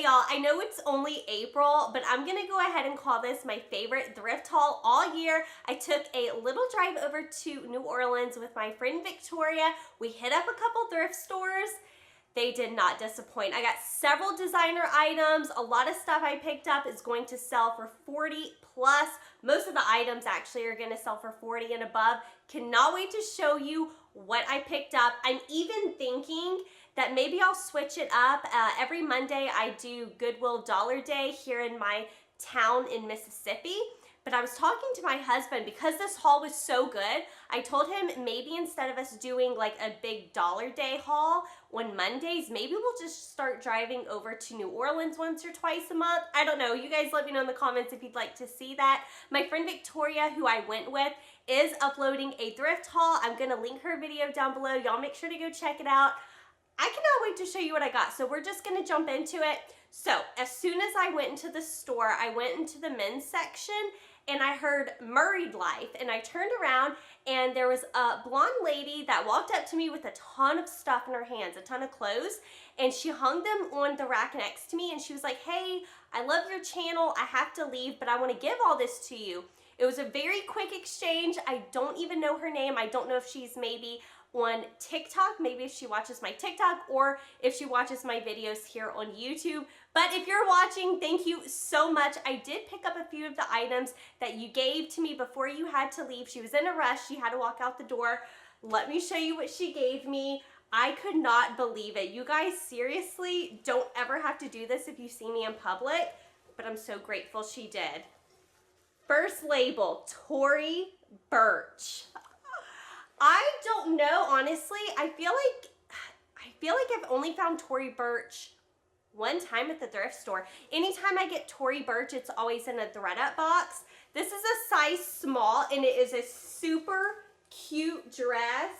y'all, I know it's only April, but I'm gonna go ahead and call this my favorite thrift haul all year. I took a little drive over to New Orleans with my friend Victoria. We hit up a couple thrift stores. They did not disappoint. I got several designer items. A lot of stuff I picked up is going to sell for 40 plus. Most of the items actually are gonna sell for 40 and above. Cannot wait to show you what I picked up. I'm even thinking that maybe I'll switch it up. Every Monday I do Goodwill Dollar Day here in my town in Mississippi. But I was talking to my husband because this haul was so good. I told him maybe instead of us doing like a big Dollar Day haul on Mondays, maybe we'll just start driving over to New Orleans once or twice a month. I don't know. You guys let me know in the comments if you'd like to see that. My friend Victoria, who I went with, is uploading a thrift haul. I'm gonna link her video down below. Y'all make sure to go check it out. I cannot wait to show you what I got. So we're just gonna jump into it. So as soon as I went into the store, I went into the men's section and I heard MURRAYEDLIFE, and I turned around and there was a blonde lady that walked up to me with a ton of stuff in her hands, a ton of clothes, and she hung them on the rack next to me and she was like, "Hey, I love your channel. I have to leave, but I want to give all this to you." It was a very quick exchange. I don't even know her name. I don't know if she's maybe on TikTok, maybe if she watches my TikTok or if she watches my videos here on YouTube. But if you're watching, thank you so much. I did pick up a few of the items that you gave to me before you had to leave. She was in a rush. She had to walk out the door. Let me show you what she gave me. I could not believe it. You guys seriously don't ever have to do this if you see me in public, but I'm so grateful she did. First label, Tory Burch. I don't know, honestly. I feel like I've only found Tory Burch one time at the thrift store. Anytime I get Tory Burch, it's always in a thread-up box. This is a size small, and it is a super cute dress.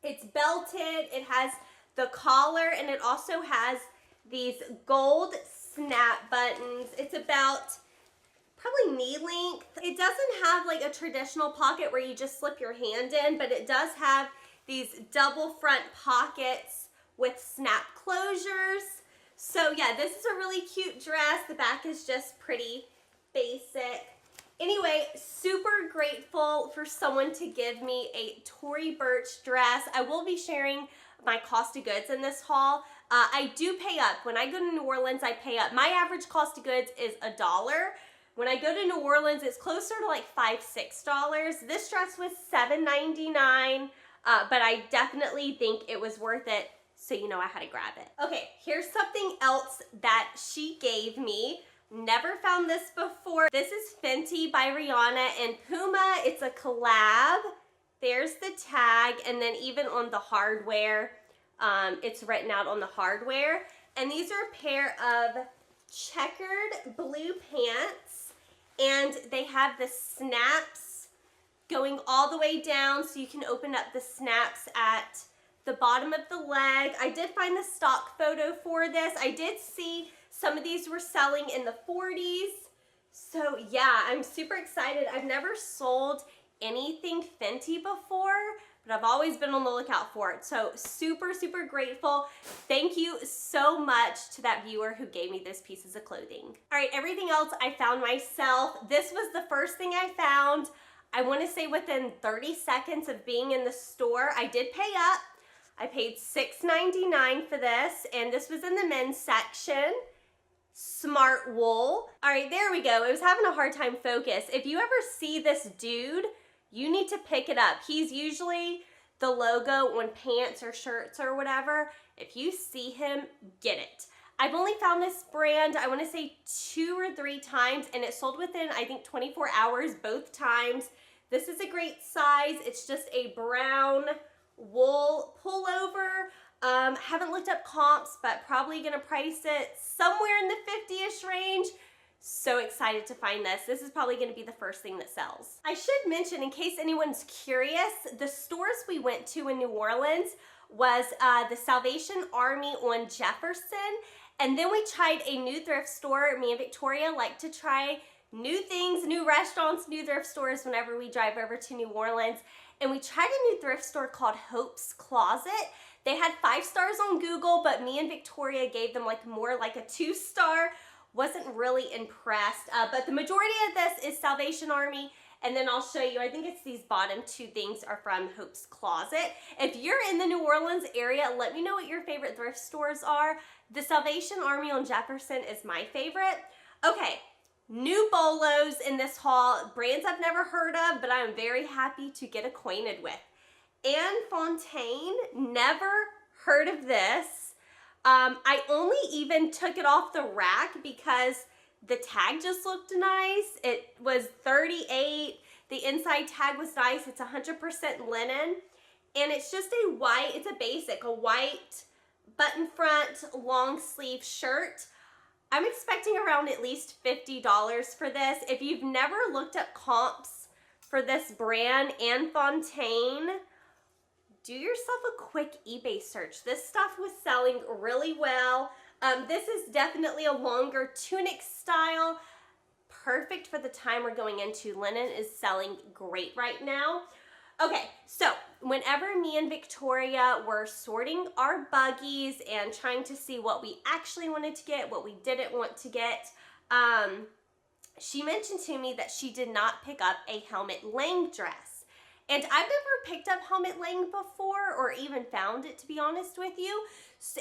It's belted, it has the collar, and it also has these gold snap buttons. It's about probably knee length. It doesn't have like a traditional pocket where you just slip your hand in, but it does have these double front pockets with snap closures. So yeah, this is a really cute dress. The back is just pretty basic. Anyway, super grateful for someone to give me a Tory Burch dress. I will be sharing my cost of goods in this haul. I do pay up. When I go to New Orleans, I pay up. My average cost of goods is $1. When I go to New Orleans, it's closer to like $5, $6. This dress was $7.99, but I definitely think it was worth it, so you know I had to grab it. Okay, here's something else that she gave me. Never found this before. This is Fenty by Rihanna and Puma. It's a collab. There's the tag, and then even on the hardware, it's written out on the hardware. And these are a pair of checkered blue pants, and they have the snaps going all the way down, so you can open up the snaps at the bottom of the leg. I did find the stock photo for this. I did see some of these were selling in the 40s. So yeah, I'm super excited. I've never sold anything Fenty before, but I've always been on the lookout for it. So super, super grateful. Thank you so much to that viewer who gave me those pieces of clothing. All right, everything else I found myself. This was the first thing I found. I want to say within 30 seconds of being in the store. I did pay up. I paid $6.99 for this, and this was in the men's section. Smartwool. All right, there we go. It was having a hard time focus. If you ever see this dude, you need to pick it up. He's usually the logo on pants or shirts or whatever. If you see him, get it. I've only found this brand, I want to say 2 or 3 times, and it sold within, I think, 24 hours both times. This is a great size. It's just a brown wool pullover. Haven't looked up comps, but probably gonna price it somewhere in the 50-ish range. So excited to find this. This is probably gonna be the first thing that sells. I should mention, in case anyone's curious, the stores we went to in New Orleans was the Salvation Army on Jefferson, and then we tried a new thrift store. Me and Victoria like to try new things, new restaurants, new thrift stores whenever we drive over to New Orleans. And we tried a new thrift store called Hope's Closet. They had 5 stars on Google, but me and Victoria gave them like more like a 2-star. Wasn't really impressed, but the majority of this is Salvation Army. And then I'll show you, I think it's these bottom 2 things are from Hope's Closet. If you're in the New Orleans area, let me know what your favorite thrift stores are. The Salvation Army on Jefferson is my favorite. Okay, new BOLOs in this haul, brands I've never heard of, but I'm very happy to get acquainted with. Anne Fontaine, never heard of this. I only even took it off the rack because the tag just looked nice. It was $38. The inside tag was nice. It's 100% linen. And it's just a white, it's a basic, a white button front long sleeve shirt. I'm expecting around at least $50 for this. If you've never looked up comps for this brand, Anne Fontaine, do yourself a quick eBay search. This stuff was selling really well. This is definitely a longer tunic style. Perfect for the time we're going into. Linen is selling great right now. Okay, so whenever me and Victoria were sorting our buggies and trying to see what we actually wanted to get, what we didn't want to get, she mentioned to me that she did not pick up a Helmut Lang dress. And I've never picked up Helmut Lang before or even found it, to be honest with you.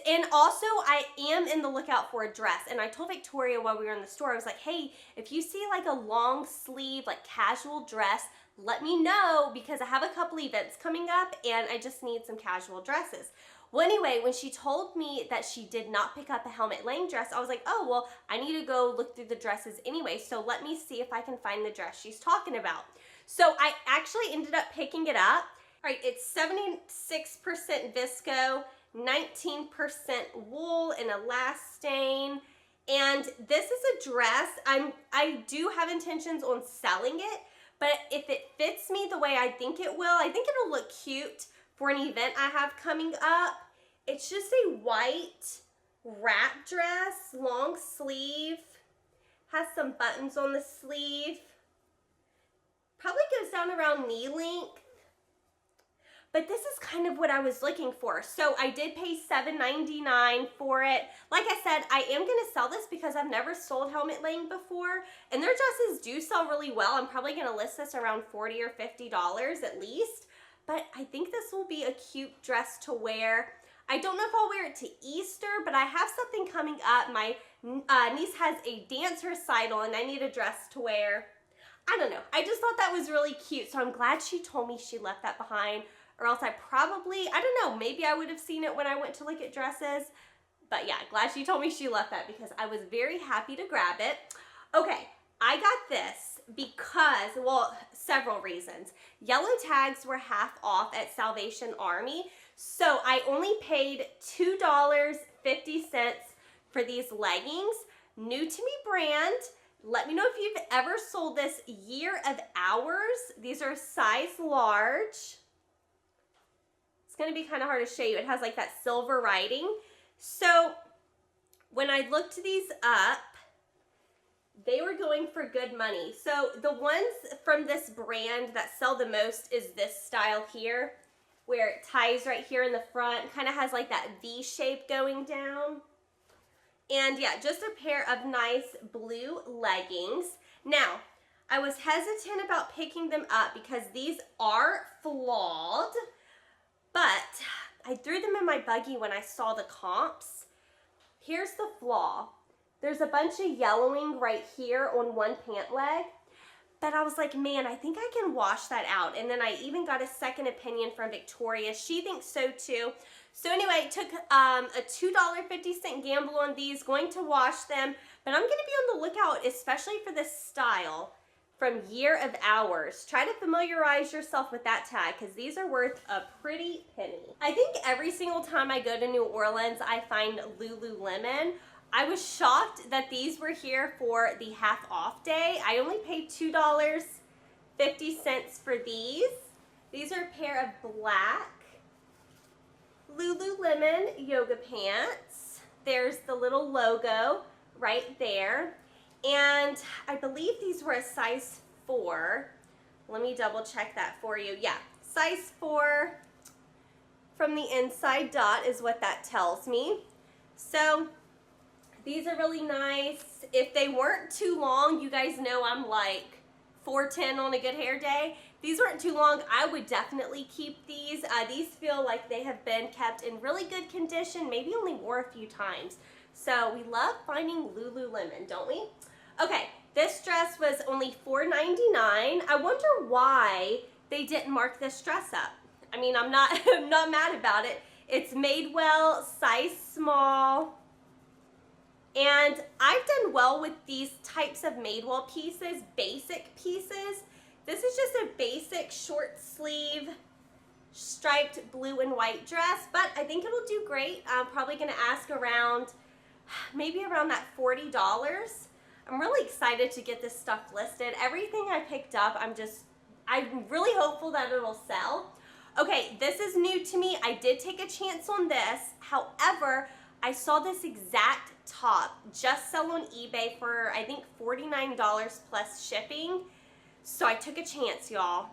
And also, I am in the lookout for a dress. And I told Victoria while we were in the store, I was like, hey, if you see like a long sleeve, like casual dress, let me know because I have a couple events coming up and I just need some casual dresses. Well, anyway, when she told me that she did not pick up a Helmut Lang dress, I was like, oh, well, I need to go look through the dresses anyway. So let me see if I can find the dress she's talking about. So I actually ended up picking it up. All right, it's 76% visco, 19% wool and elastane. And this is a dress. I do have intentions on selling it, but if it fits me the way I think it will, I think it'll look cute for an event I have coming up. It's just a white wrap dress, long sleeve, has some buttons on the sleeve. Probably goes down around knee length, but this is kind of what I was looking for. So I did pay $7.99 for it. Like I said, I am gonna sell this because I've never sold Helmut Lang before, and their dresses do sell really well. I'm probably gonna list this around $40 or $50 at least, but I think this will be a cute dress to wear. I don't know if I'll wear it to Easter, but I have something coming up. My niece has a dance recital and I need a dress to wear. I don't know. I just thought that was really cute. So I'm glad she told me she left that behind, or else I probably, I don't know, maybe I would have seen it when I went to look at dresses. But yeah, glad she told me she left that because I was very happy to grab it. Okay, I got this because, well, several reasons. Yellow tags were half off at Salvation Army. So I only paid $2.50 for these leggings. New to me brand. Let me know if you've ever sold this. Year of Hours. These are size large. It's going to be kind of hard to show you. It has like that silver writing. So when I looked these up, they were going for good money. So the ones from this brand that sell the most is this style here, where it ties right here in the front. Kind of has like that V shape going down. And yeah, just a pair of nice blue leggings. Now, I was hesitant about picking them up because these are flawed, but I threw them in my buggy when I saw the comps. Here's the flaw. There's a bunch of yellowing right here on one pant leg, but I was like, man, I think I can wash that out. And then I even got a second opinion from Victoria. She thinks so too. So anyway, took a $2.50 gamble on these, going to wash them, but I'm going to be on the lookout, especially for this style from Year of Hours. Try to familiarize yourself with that tag because these are worth a pretty penny. I think every single time I go to New Orleans, I find Lululemon. I was shocked that these were here for the half off day. I only paid $2.50 for these. These are a pair of black Lululemon yoga pants. There's the little logo right there. And I believe these were a size 4. Let me double check that for you. Yeah, size 4 from the inside dot is what that tells me. So these are really nice. If they weren't too long, you guys know I'm like 410 on a good hair day. If these weren't too long, I would definitely keep these. These feel like they have been kept in really good condition, maybe only wore a few times. So we love finding Lululemon, don't we? Okay, this dress was only $4.99. I wonder why they didn't mark this dress up. I mean, I'm not mad about it. It's Madewell, size small. And I've done well with these types of Madewell pieces, basic pieces. This is just a basic short sleeve striped blue and white dress, but I think it'll do great. I'm probably gonna ask around, maybe around that $40. I'm really excited to get this stuff listed. Everything I picked up, I'm really hopeful that it'll sell. Okay, this is new to me. I did take a chance on this. However, I saw this exact top just sell on eBay for, I think, $49 plus shipping. So I took a chance, y'all.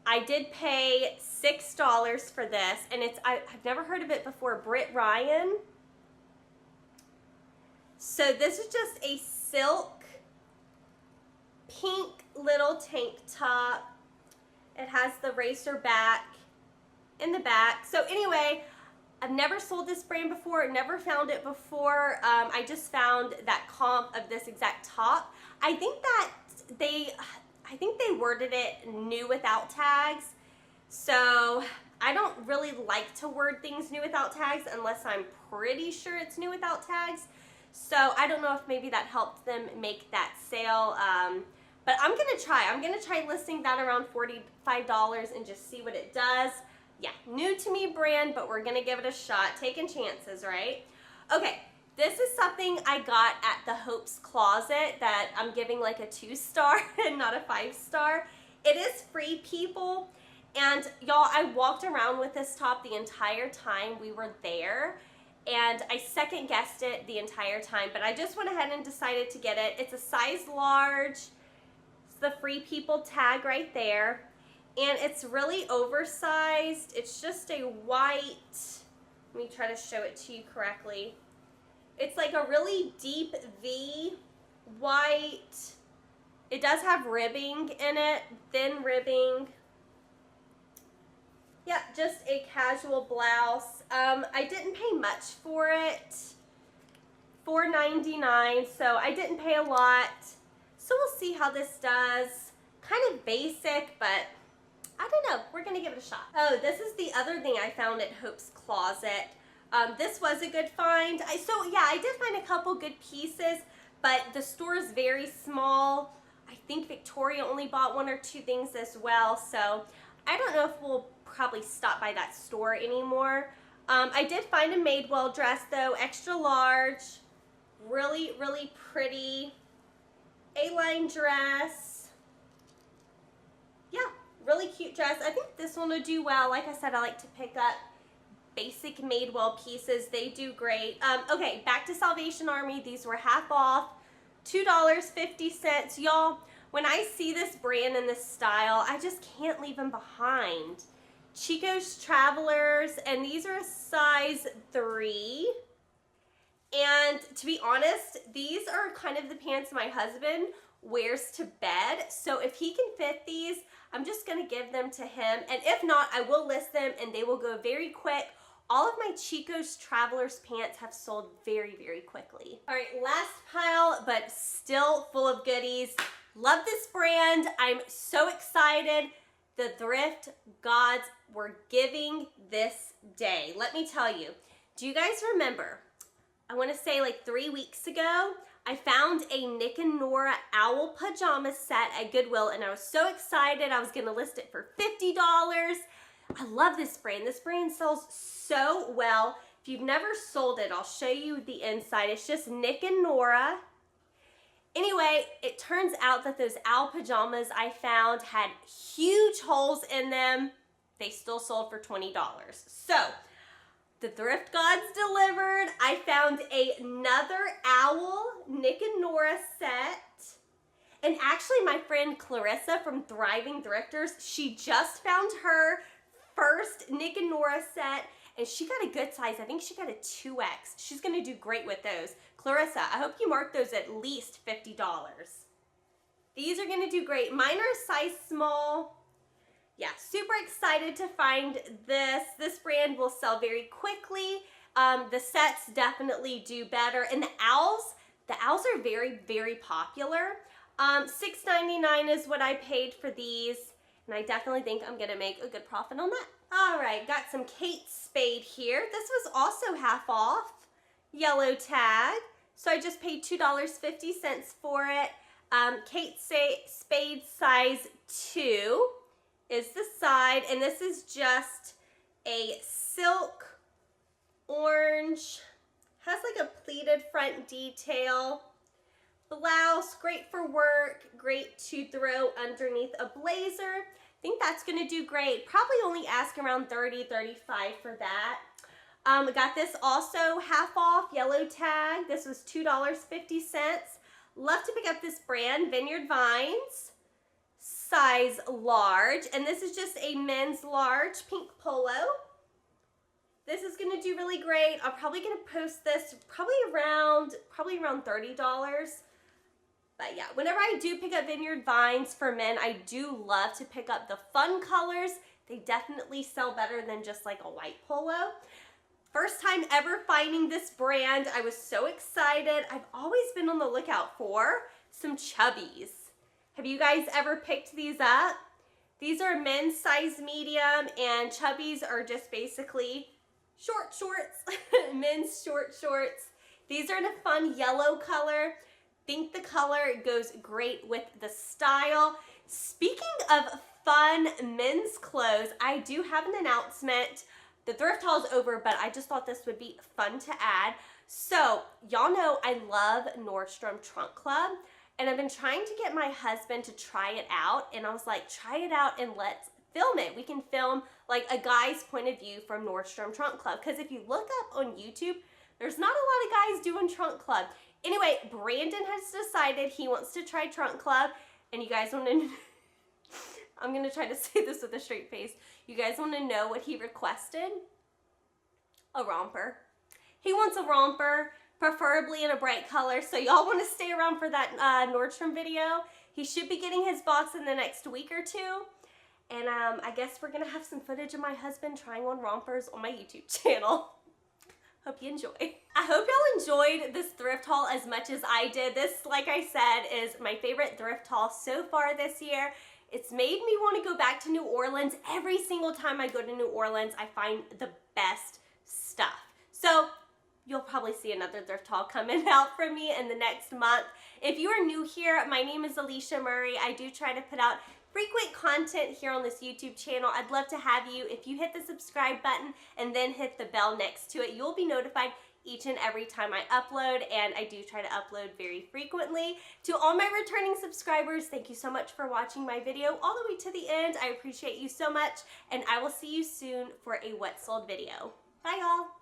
I did pay $6 for this, and I've never heard of it before, Britt Ryan. So this is just a silk pink little tank top. It has the racer back in the back. So anyway, I've never sold this brand before, never found it before. I just found that comp of this exact top. I think they worded it new without tags. So I don't really like to word things new without tags unless I'm pretty sure it's new without tags. So I don't know if maybe that helped them make that sale. But I'm gonna try listing that around $45 and just see what it does. Yeah, new to me brand, but we're gonna give it a shot. Taking chances, right? Okay, this is something I got at the Hope's Closet that I'm giving like a 2-star and not a 5-star. It is Free People, and y'all, I walked around with this top the entire time we were there, and I second guessed it the entire time, but I just went ahead and decided to get it. It's a size large. It's the Free People tag right there. And it's really oversized. It's just a white, let me try to show it to you correctly. It's like a really deep V, white. It does have ribbing in it, thin ribbing. Yeah, just a casual blouse. I didn't pay much for it, $4.99, so I didn't pay a lot. So we'll see how this does. Kind of basic, but I don't know. We're going to give it a shot. Oh, this is the other thing I found at Hope's Closet. This was a good find. I did find a couple good pieces, but the store is very small. I think Victoria only bought 1 or 2 things as well, so I don't know if we'll probably stop by that store anymore. I did find a Madewell dress, though, extra large. Really, really pretty. A-line dress. Yeah. Really cute dress. I think this one will do well. Like I said, I like to pick up basic Madewell pieces. They do great. Okay, back to Salvation Army. These were half off, $2.50. Y'all, when I see this brand and this style, I just can't leave them behind. Chico's Travelers, and these are a size 3. And to be honest, these are kind of the pants my husband wears to bed. So if he can fit these, I'm just going to give them to him. And if not, I will list them and they will go very quick. All of my Chico's Travelers pants have sold very, very quickly. All right, last pile, but still full of goodies. Love this brand. I'm so excited. The thrift gods were giving this day. Let me tell you, do you guys remember? I want to say like 3 weeks ago, I found a Nick and Nora owl pajama set at Goodwill, and I was so excited. I was going to list it for $50. I love this brand. This brand sells so well. If you've never sold it, I'll show you the inside. It's just Nick and Nora. Anyway, it turns out that those owl pajamas I found had huge holes in them. They still sold for $20. So, the thrift gods delivered. I found another owl Nick and Nora set. And actually my friend Clarissa from Thriving Thrifters, she just found her first Nick and Nora set. and she got a good size. I think she got a 2X. She's gonna do great with those. Clarissa, I hope you mark those at least $50. These are gonna do great. Mine are size small. Yeah, super excited to find this. This brand will sell very quickly. The sets definitely do better. And the owls are very, very popular. $6.99 is what I paid for these. And I definitely think I'm gonna make a good profit on that. All right, got some Kate Spade here. This was also half off, yellow tag. So I just paid $2.50 for it. Kate Spade size 2 is the side, and this is just a silk orange, has like a pleated front detail. Blouse, great for work, great to throw underneath a blazer. I think that's gonna do great. Probably only ask around $30, $35 for that. Got this also half off, yellow tag. This was $2.50. Love to pick up this brand, Vineyard Vines, size large. And this is just a men's large pink polo. This is gonna do really great. I'm probably gonna post this probably around $30. But yeah, whenever I do pick up Vineyard Vines for men, I do love to pick up the fun colors. They definitely sell better than just like a white polo. First time ever finding this brand. I was so excited. I've always been on the lookout for some chubbies. Have you guys ever picked these up? These are men's size medium, and chubbies are just basically short shorts, men's short shorts. These are in a fun yellow color. Think the color goes great with the style. Speaking of fun men's clothes, I do have an announcement. The thrift haul's over, but I just thought this would be fun to add. So, y'all know I love Nordstrom Trunk Club, and I've been trying to get my husband to try it out, and I was like, try it out and let's film it. We can film like a guy's point of view from Nordstrom Trunk Club, because if you look up on YouTube, there's not a lot of guys doing Trunk Club. Anyway, Brandon has decided he wants to try Trunk Club, and you guys want to, I'm going to try to say this with a straight face. You guys want to know what he requested? A romper. He wants a romper, preferably in a bright color, so y'all want to stay around for that Nordstrom video. He should be getting his box in the next week or two, and I guess we're going to have some footage of my husband trying on rompers on my YouTube channel. Hope you enjoy. I hope y'all enjoyed this thrift haul as much as I did. This, like I said, is my favorite thrift haul so far this year. It's made me want to go back to New Orleans. Every single time I go to New Orleans, I find the best stuff. So you'll probably see another thrift haul coming out from me in the next month. If you are new here, my name is Alicia Murray. I do try to put out frequent content here on this YouTube channel. I'd love to have you. If you hit the subscribe button and then hit the bell next to it, you'll be notified each and every time I upload, and I do try to upload very frequently. To all my returning subscribers, thank you so much for watching my video all the way to the end. I appreciate you so much, and I will see you soon for a What Sold video. Bye, y'all.